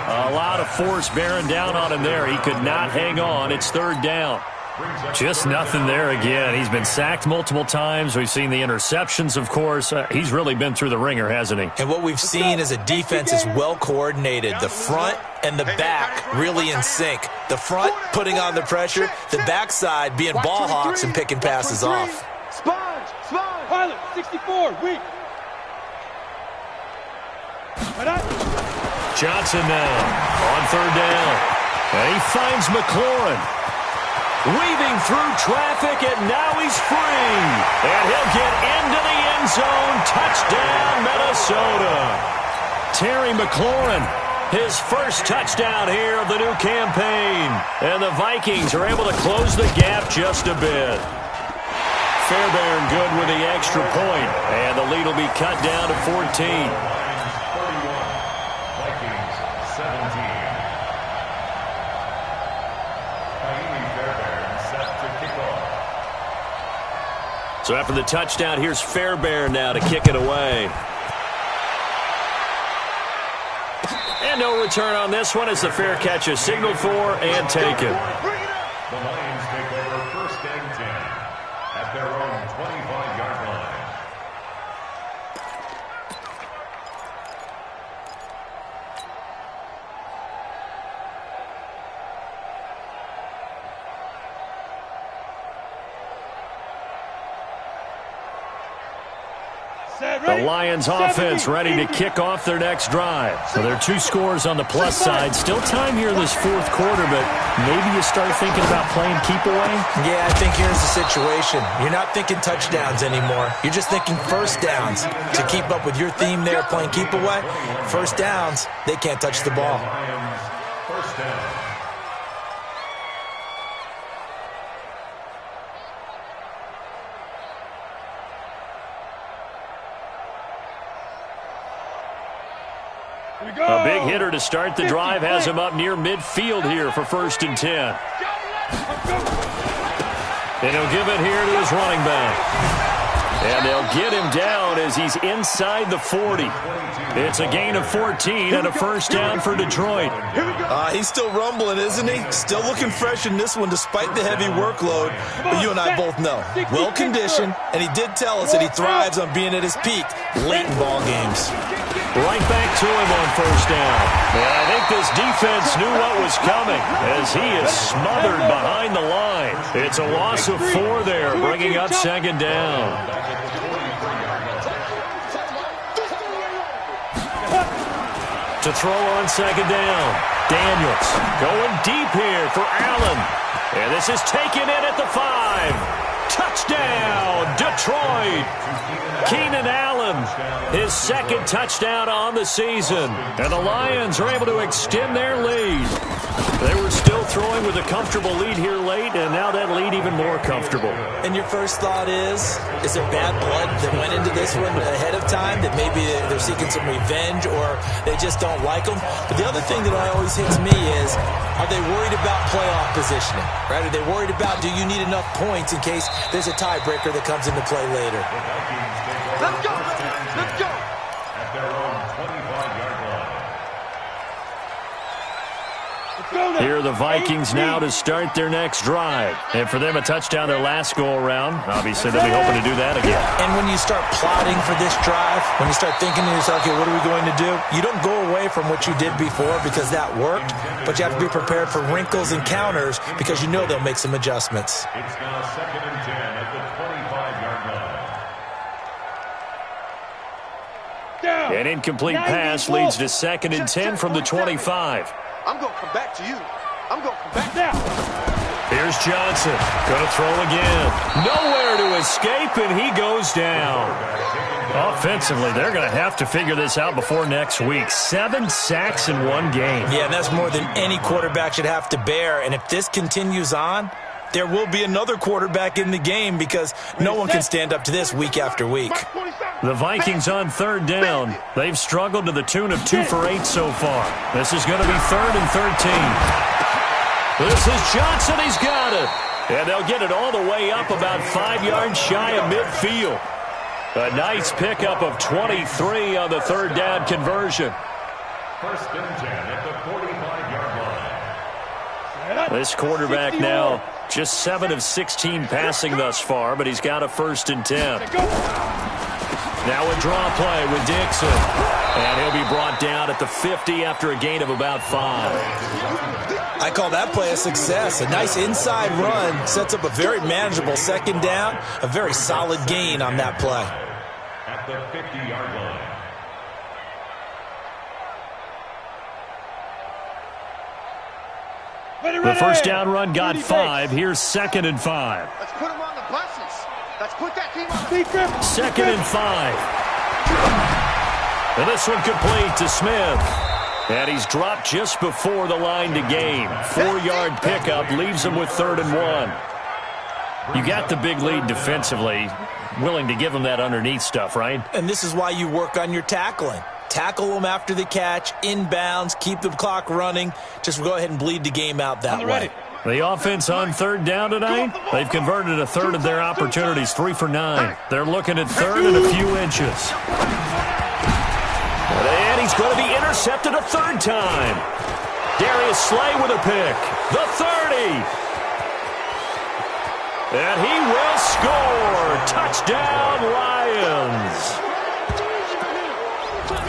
[SPEAKER 3] A lot of force bearing down on him there. He could not hang on. It's 3rd down. Just nothing there again. He's been sacked multiple times. We've seen the interceptions, of course. He's really been through the ringer, hasn't he?
[SPEAKER 4] And what we've seen is a defense is well coordinated. The front and the back really in sync. The front putting on the pressure. The backside being ball hawks and picking passes off.
[SPEAKER 1] Sponge. Pilot, 64, weak.
[SPEAKER 3] Johnson now on 3rd down. And he finds McLaurin. Weaving through traffic, and now he's free. And he'll get into the end zone. Touchdown, Minnesota. Terry McLaurin, his first touchdown here of the new campaign. And the Vikings are able to close the gap just a bit. Fairbairn good with the extra point. And the lead will be cut down to 14. So after the touchdown, here's Fairbairn now to kick it away. And no return on this one as the fair catch is signaled for and taken.
[SPEAKER 5] The Lions take over 1st and 10 at their own 25-yard line.
[SPEAKER 3] The Lions offense ready to kick off their next drive. So there are 2 scores on the plus side. Still time here this fourth quarter, but maybe you start thinking about playing keep away?
[SPEAKER 4] Yeah, I think here's the situation. You're not thinking touchdowns anymore. You're just thinking first downs. To keep up with your theme there, playing keep away, first downs, they can't touch the ball.
[SPEAKER 5] First down.
[SPEAKER 3] A big hitter to start the drive has him up near midfield here for 1st and 10. And he'll give it here to his running back. And they'll get him down as he's inside the 40. It's a gain of 14 and a first down for Detroit.
[SPEAKER 4] He's still rumbling, isn't he? Still looking fresh in this one despite the heavy workload. But you and I both know, well-conditioned, and he did tell us that he thrives on being at his peak late in ball games.
[SPEAKER 3] Right back to him on first down. And I think this defense knew what was coming as he is smothered behind the line. It's a loss of 4 there, bringing up 2nd down. To throw on 2nd down. Daniels going deep here for Allen. And this is taken in at the 5. Touchdown, Detroit. Keenan Allen, his 2nd touchdown on the season. And the Lions are able to extend their lead. They were still throwing with a comfortable lead here late, and now that lead even more comfortable.
[SPEAKER 4] And your first thought is it bad blood that went into this one ahead of time, that maybe they're seeking some revenge or they just don't like them? But the other thing that always hits me is, are they worried about playoff positioning? Right? Are they worried about, do you need enough points in case there's a tiebreaker that comes into play later?
[SPEAKER 2] Let's go! Let's go!
[SPEAKER 5] At their own 25-yard line.
[SPEAKER 3] Here are the Vikings now to start their next drive. And for them, a touchdown their last go-around. Obviously, they'll be hoping to do that again.
[SPEAKER 4] And when you start plotting for this drive, when you start thinking to yourself, okay, what are we going to do? You don't go away from what you did before because that worked, but you have to be prepared for wrinkles and counters because you know they'll make some adjustments.
[SPEAKER 5] It's now 2nd and 10 at the 25-yard line.
[SPEAKER 3] An incomplete pass leads to 2nd and 10 from the 25.
[SPEAKER 2] I'm going to come back to you. I'm going to come back now.
[SPEAKER 3] Here's Johnson. Going to throw again. Nowhere to escape, and he goes down. Offensively, they're going to have to figure this out before next week. 7 sacks in one game.
[SPEAKER 4] Yeah, and that's more than any quarterback should have to bear. And if this continues on, there will be another quarterback in the game because no one can stand up to this week after week.
[SPEAKER 3] The Vikings on 3rd down. They've struggled to the tune of 2 for 8 so far. This is going to be 3rd and 13. This is Johnson. He's got it. And they'll get it all the way up about 5 yards shy of midfield. A nice pickup of 23 on the 3rd down conversion.
[SPEAKER 5] 1st and 10 at the 45-yard line.
[SPEAKER 3] This quarterback now just 7 of 16 passing thus far, but he's got a 1st and 10. Now a draw play with Dixon. And he'll be brought down at the 50 after a gain of about 5.
[SPEAKER 4] I call that play a success. A nice inside run sets up a very manageable 2nd down. A very solid gain on that play.
[SPEAKER 5] At the 50-yard line.
[SPEAKER 3] The 1st down run got 5. Here's 2nd and 5.
[SPEAKER 2] Let's put them on the buses. Let's put that team on.
[SPEAKER 3] 2nd and 5. And this one complete to Smith. And he's dropped just before the line to gain. 4-yard pickup leaves him with 3rd and 1. You got the big lead defensively. Willing to give him that underneath stuff, right?
[SPEAKER 4] And this is why you work on your tackling. Tackle them after the catch, inbounds, keep the clock running. Just go ahead and bleed the game out that way.
[SPEAKER 3] The offense on 3rd down tonight, they've converted a 1/3 of their opportunities, 3 for 9. They're looking at 3rd and a few inches. And he's going to be intercepted a 3rd time. Darius Slay with a pick. The 30. And he will score. Touchdown, Lions.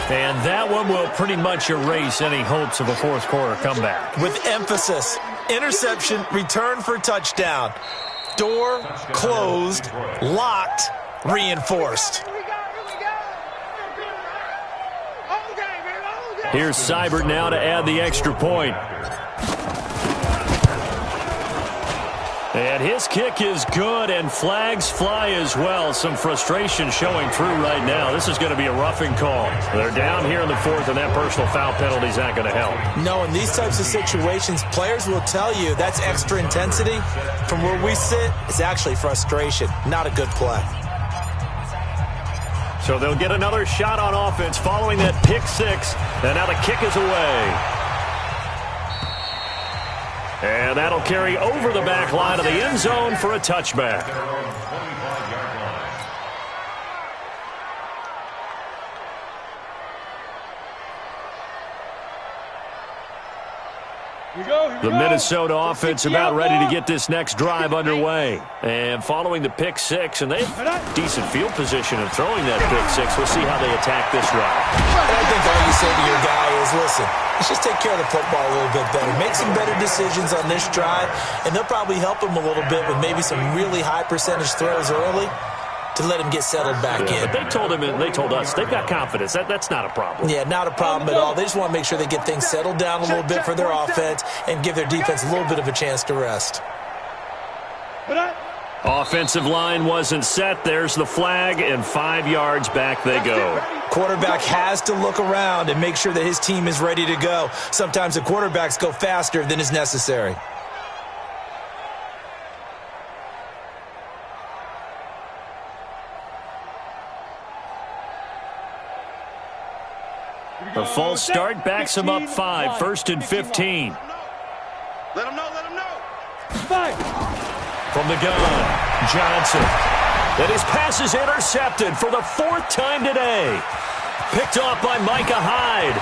[SPEAKER 3] And that one will pretty much erase any hopes of a 4th quarter comeback.
[SPEAKER 4] With emphasis, interception, return for touchdown. Door closed, locked, reinforced.
[SPEAKER 3] Here's Seibert now to add the extra point. And his kick is good, and flags fly as well. Some frustration showing through right now. This is going to be a roughing call. They're down here in the 4th, and that personal foul penalty is not going to help.
[SPEAKER 4] No, in these types of situations, players will tell you that's extra intensity. From where we sit, it's actually frustration, not a good play.
[SPEAKER 3] So they'll get another shot on offense following that pick 6, and now the kick is away. And that'll carry over the back line of the end zone for a touchback. The Minnesota offense about ready to get this next drive underway. And following the pick 6, and they have decent field position in throwing that pick 6. We'll see how they attack this drive.
[SPEAKER 4] I think all you say to your guy is, listen, let's just take care of the football a little bit better. Make some better decisions on this drive, and they'll probably help him a little bit with maybe some really high percentage throws early to let him get settled back in.
[SPEAKER 3] But they told him, and they told us, they've got confidence. That's not a problem.
[SPEAKER 4] Yeah, not a problem at all. They just want to make sure they get things settled down a little bit for their offense and give their defense a little bit of a chance to rest.
[SPEAKER 3] Offensive line wasn't set. There's the flag, and 5 yards back they go.
[SPEAKER 4] Quarterback has to look around and make sure that his team is ready to go. Sometimes the quarterbacks go faster than is necessary.
[SPEAKER 3] A false start backs him up 5, 1st and 15.
[SPEAKER 2] Let him know, let him know.
[SPEAKER 3] From the gun, Johnson. And his pass is intercepted for the 4th time today. Picked off by Micah Hyde.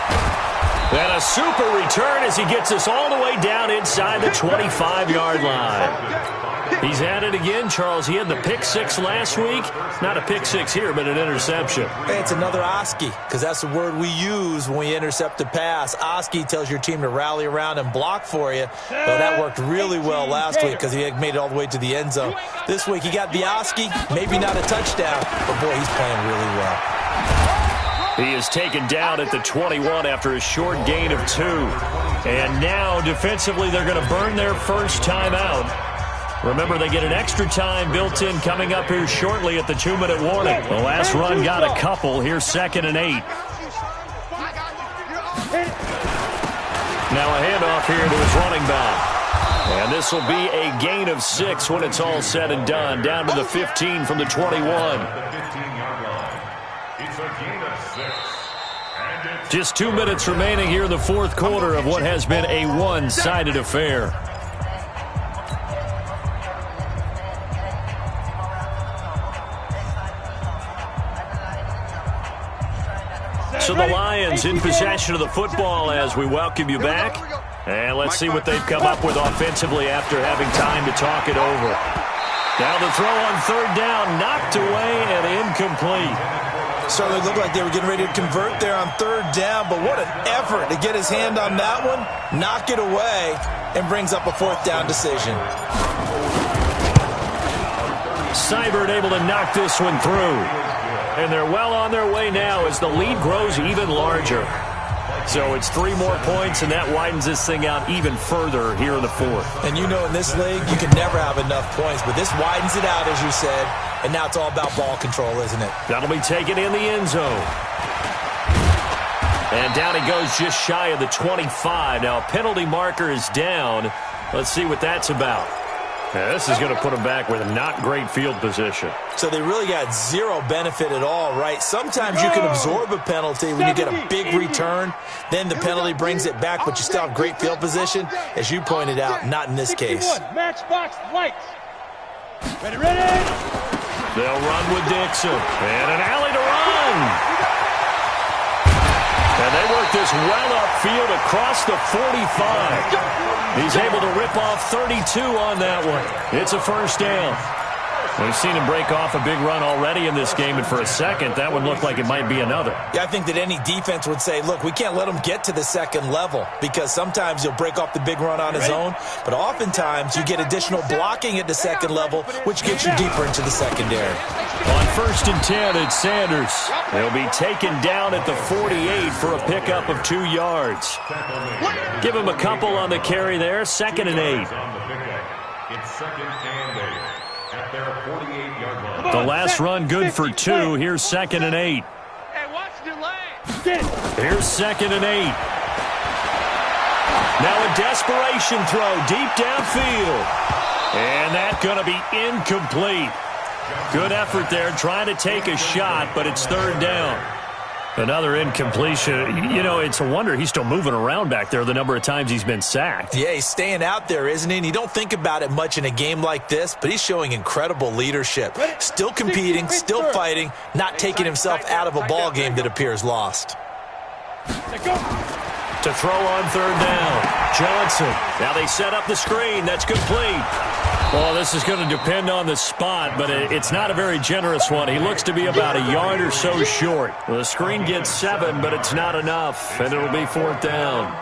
[SPEAKER 3] And a super return as he gets us all the way down inside the 25-yard line. He's at it again, Charles. He had the pick 6 last week. Not a pick 6 here, but an interception.
[SPEAKER 4] Hey, it's another Oski, because that's the word we use when we intercept a pass. Oski tells your team to rally around and block for you. Well, that worked really well last week because he had made it all the way to the end zone. This week he got the Oski, maybe not a touchdown, but boy, he's playing really well.
[SPEAKER 3] He is taken down at the 21 after a short gain of 2. And now, defensively, they're going to burn their first timeout. Remember, they get an extra time built in coming up here shortly at the 2-minute warning. The last run got a couple. Here's 2nd and 8. Now a handoff here to his running back. And this will be a gain of 6 when it's all said and done. Down to the 15 from the 21. Just 2 minutes remaining here in the 4th quarter of what has been a one-sided affair. So the Lions in possession of the football as we welcome you back. And let's see what they've come up with offensively after having time to talk it over. Now the throw on 3rd down, knocked away and incomplete.
[SPEAKER 4] Certainly looked like they were getting ready to convert there on 3rd down, but what an effort to get his hand on that one, knock it away, and brings up a 4th down decision.
[SPEAKER 3] Seibert able to knock this one through. And they're well on their way now as the lead grows even larger. So it's 3 more points, and that widens this thing out even further here in the 4th.
[SPEAKER 4] And you know in this league, you can never have enough points, but this widens it out, as you said. And now it's all about ball control, isn't it?
[SPEAKER 3] That'll be taken in the end zone. And down he goes just shy of the 25. Now a penalty marker is down. Let's see what that's about. Yeah, this is going to put them back with a not great field position.
[SPEAKER 4] So they really got 0 benefit at all, right? Sometimes you can absorb a penalty when you get a big return. Then the penalty brings it back, but you still have great field position. As you pointed out, not in this case.
[SPEAKER 1] Matchbox lights. Ready.
[SPEAKER 3] They'll run with Dixon. And an alley to run. And they work this well upfield across the 45. He's able to rip off 32 on that one. It's a 1st down. We've seen him break off a big run already in this game, and for a second, that would look like it might be another.
[SPEAKER 4] Yeah, I think that any defense would say, look, we can't let him get to the 2nd level because sometimes he'll break off the big run on his own, but oftentimes you get additional blocking at the 2nd level, which gets you deeper into the secondary.
[SPEAKER 3] On 1st and 10, it's Sanders. He'll be taken down at the 48 for a pickup of 2 yards. Give him a couple on the carry there, 2nd and 8.
[SPEAKER 5] It's 2nd and 8. At their 48-yard line.
[SPEAKER 3] The last run good for 2. Here's 2nd and 8.
[SPEAKER 2] Hey, watch the lane.
[SPEAKER 3] Here's 2nd and 8. Now a desperation throw deep downfield. And that's going to be incomplete. Good effort there trying to take a shot, but it's 3rd down. Another incompletion. You know, it's a wonder he's still moving around back there the number of times he's been sacked.
[SPEAKER 4] Yeah, he's staying out there, isn't he? And you don't think about it much in a game like this, but he's showing incredible leadership. Still competing, still fighting, not taking himself out of a ball game that appears lost.
[SPEAKER 3] To throw on 3rd down, Johnson. Now they set up the screen. That's complete. Well, this is going to depend on the spot, but it's not a very generous one. He looks to be about a yard or so short. The screen gets 7, but it's not enough, and it'll be 4th down.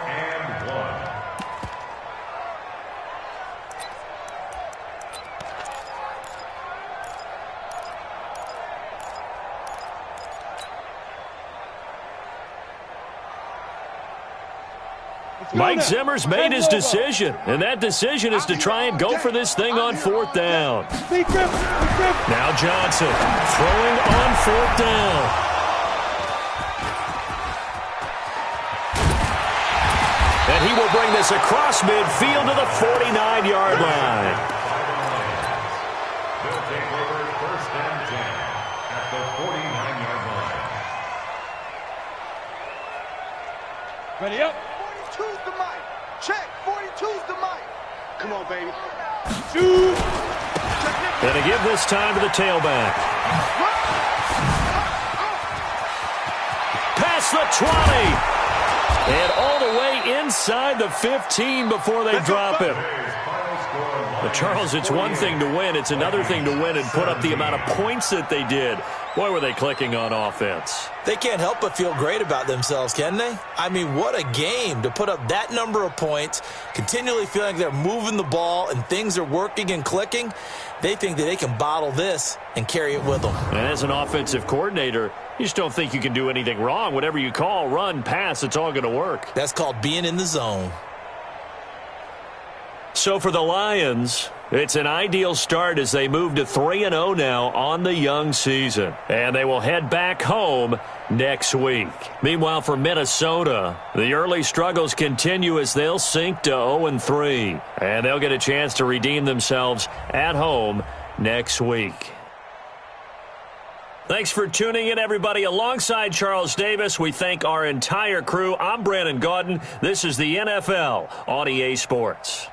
[SPEAKER 3] Mike Zimmer's made his decision, and that decision is to try and go for this thing on 4th down. Now Johnson throwing on 4th down. And he will bring this across midfield to the 49-yard line.
[SPEAKER 5] They'll take over 1st and 10 at the 49-yard line.
[SPEAKER 1] Ready up.
[SPEAKER 2] 42's the mic. Check. 42's the mic. Come on, baby.
[SPEAKER 1] Shoot.
[SPEAKER 3] And to give this time to the tailback. Past the 20. And all the way inside the 15 before they drop him. But Charles, it's one thing to win. It's another thing to win and put up the amount of points that they did. Boy, were they clicking on offense.
[SPEAKER 4] They can't help but feel great about themselves, can they? I mean, what a game to put up that number of points, continually feeling like they're moving the ball and things are working and clicking. They think that they can bottle this and carry it with them.
[SPEAKER 3] And as an offensive coordinator, you just don't think you can do anything wrong. Whatever you call, run, pass, it's all going to work.
[SPEAKER 4] That's called being in the zone.
[SPEAKER 3] So for the Lions, it's an ideal start as they move to 3-0 now on the young season. And they will head back home next week. Meanwhile, for Minnesota, the early struggles continue as they'll sink to 0-3. And they'll get a chance to redeem themselves at home next week. Thanks for tuning in, everybody. Alongside Charles Davis, we thank our entire crew. I'm Brandon Gaudin. This is the NFL on EA Sports.